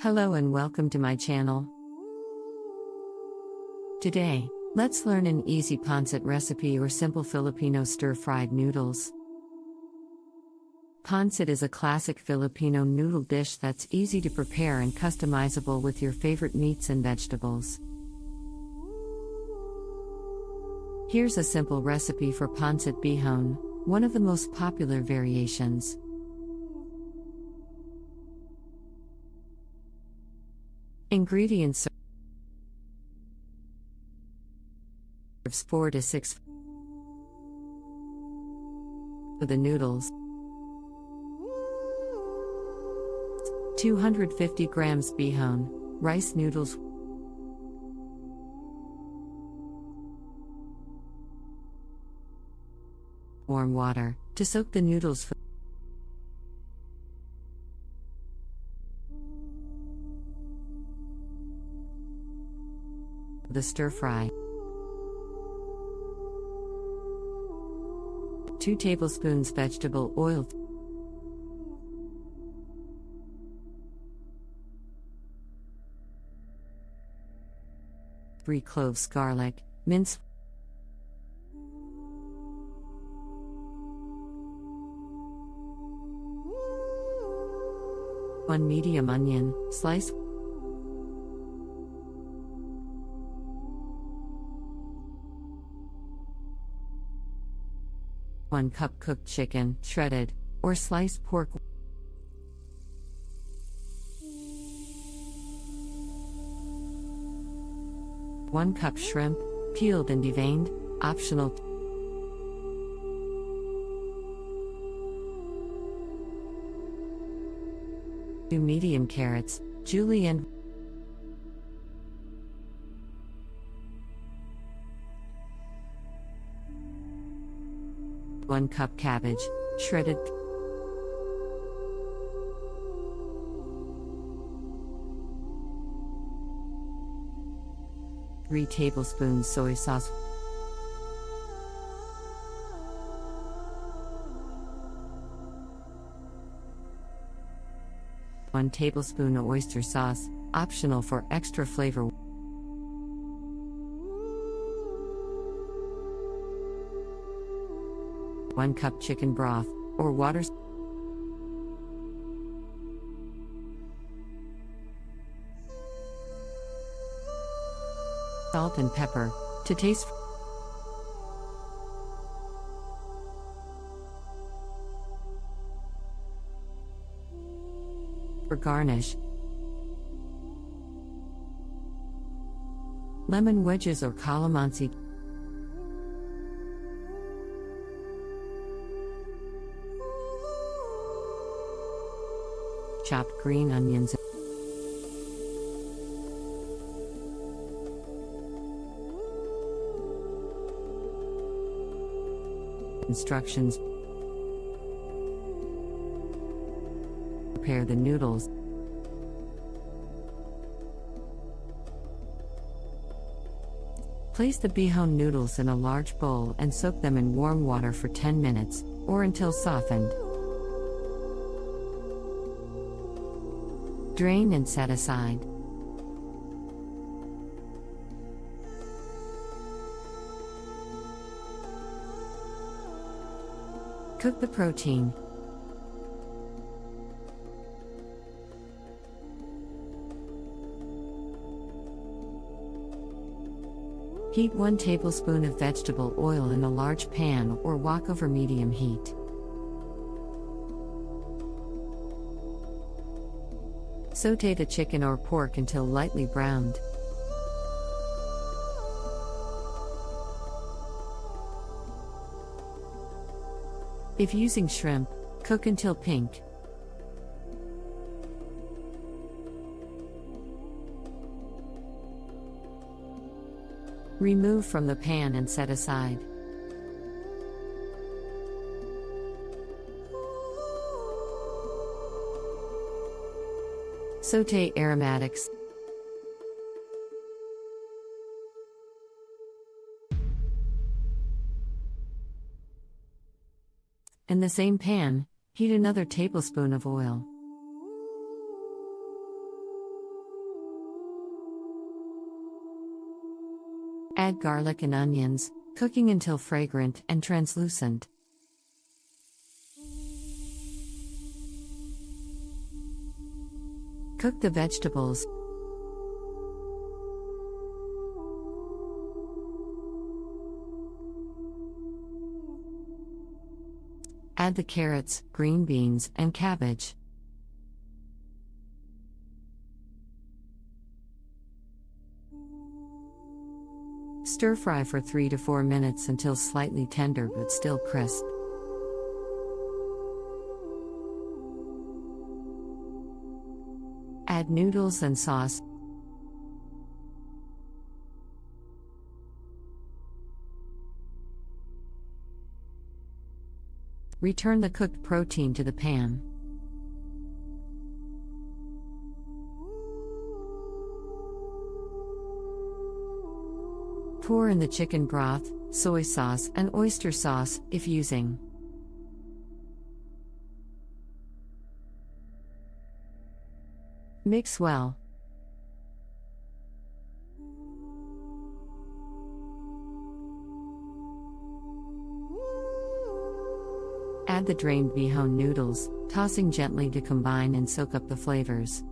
Hello and welcome to my channel. Today, let's learn an easy pancit recipe or simple Filipino stir-fried noodles. Pancit is a classic Filipino noodle dish that's easy to prepare and customizable with your favorite meats and vegetables. Here's a simple recipe for pancit bihon, one of the most popular variations. Ingredients: serves 4 to 6 for the noodles, 250 grams bihon, rice noodles, warm water to soak the noodles for the stir-fry. 2 tablespoons vegetable oil, 3 cloves garlic, mince, 1 medium onion, slice, 1 cup cooked chicken, shredded, or sliced pork, 1 cup shrimp, peeled and deveined, optional, 2 medium carrots, julienne, 1 cup cabbage, shredded, 3 tablespoons soy sauce, 1 tablespoon oyster sauce, optional for extra flavor, 1 cup chicken broth, or water, salt and pepper to taste, 4 garnish, lemon wedges or calamansi, chopped green onions, instructions: prepare the noodles. Place the bihon noodles in a large bowl and soak them in warm water for 10 minutes, or until softened. Drain and set aside. Cook the protein. Heat 1 tablespoon of vegetable oil in a large pan or wok over medium heat. Sauté the chicken or pork until lightly browned. If using shrimp, cook until pink. Remove from the pan and set aside. Sauté aromatics. In the same pan, heat another tablespoon of oil. Add garlic and onions, cooking until fragrant and translucent. Cook the vegetables. Add the carrots, green beans, and cabbage. Stir fry for 3 to 4 minutes until slightly tender but still crisp. Add noodles and sauce. Return the cooked protein to the pan. Pour in the chicken broth, soy sauce, and oyster sauce, if using. Mix well. Add the drained bihon noodles, tossing gently to combine and soak up the flavors.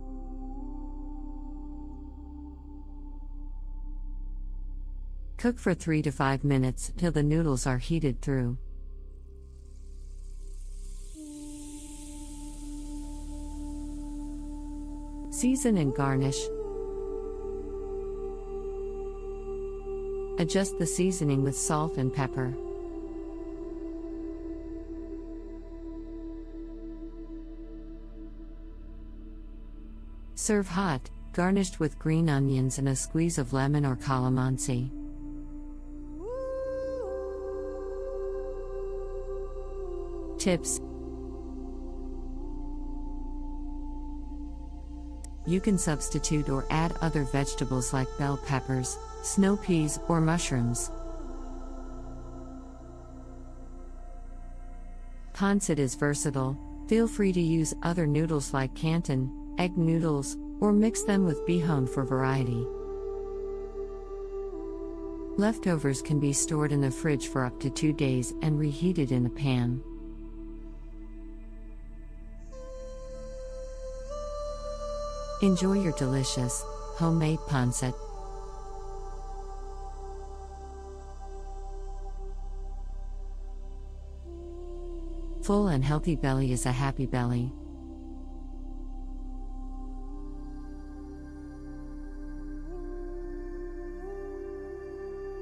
Cook for 3 to 5 minutes till the noodles are heated through. Season and garnish. Adjust the seasoning with salt and pepper. Serve hot, garnished with green onions and a squeeze of lemon or calamansi. Tips. You can substitute or add other vegetables like bell peppers, snow peas, or mushrooms. Pancit is versatile. Feel free to use other noodles like canton, egg noodles, or mix them with bihon for variety. Leftovers can be stored in the fridge for up to 2 days and reheated in a pan. Enjoy your delicious, homemade pancit. Full and healthy belly is a happy belly.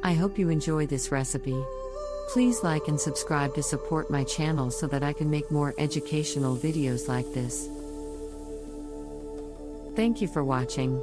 I hope you enjoy this recipe. Please like and subscribe to support my channel so that I can make more educational videos like this. Thank you for watching.